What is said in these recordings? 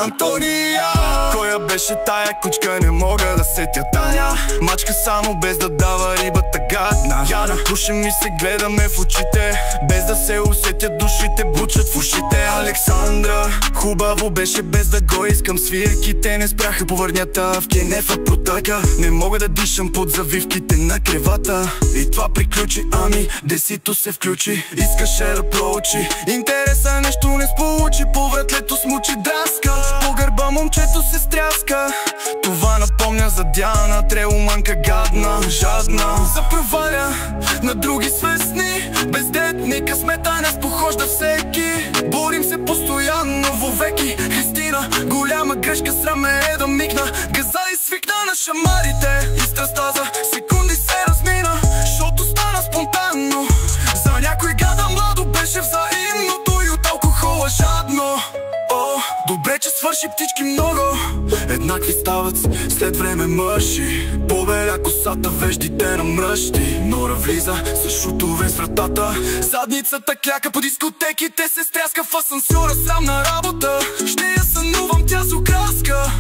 Антония. Коя беше тая кучка, не мога да сетя. Таня, мачка само без да дава рибата гадна. Яна, пушим и се гледаме в очите, без да се усетят душите, бучат в ушите. Александра, хубаво беше без да го искам. Свирките не спряха по върнята, в кенефа протъка. Не мога да дишам под завивките на кревата. И това приключи, ами десито се включи. Искаше да проучи, интереса нещо не сполучи. По вратлето смучи драска, по гърба момчето се стряска. Това напомня за Диана, треломанка гадна, жадна. Запроваля на други свестни, бездетни, късмета не спохожда всеки. Борим се постоянно вовеки. Христина, голяма грешка, срам е да мигна. Газа и свикна на шамарите и страстта за секунди се размина, защото стана спонтанно. За някой гада младо беше взаимното и от алкохола жадно. О, добре, че свърши птички много, еднакви стават след време мъжи. Побеля косата, веждите на мръщи. Нора влиза с шутове с вратата. Задницата кляка по дискотеките, се стряска в асансьора, срамна работа. Ще я сънувам, тя с окраска.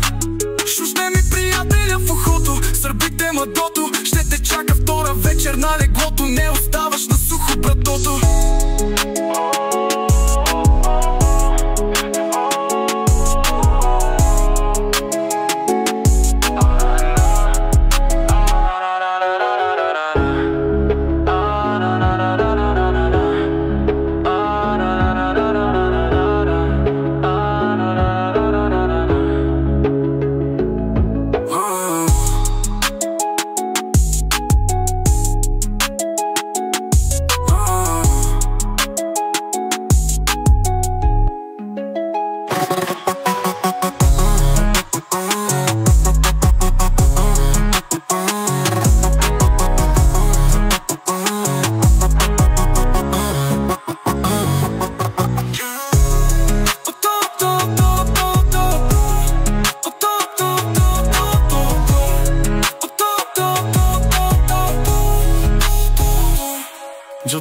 Шушне ми приятеля в ухото, сърбите младото. Ще те чака втора вечер на леглото, не оставаш на сухо братото.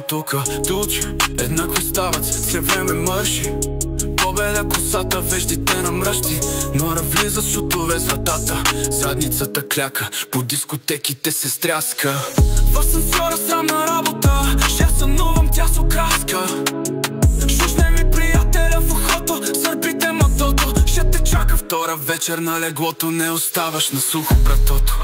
Тука, туч, еднакви стават след време мърши. Побеля косата, веждите на мръщи. Нора влиза с шутове с вратата. Задницата кляка, по дискотеките се стряска. В асансьора срамна работа, ще сънувам, тя с окраска. Шушне ми приятеля в ухото, сърбите младото. Ще те чака втора вечер на леглото, не оставаш на сухо братото.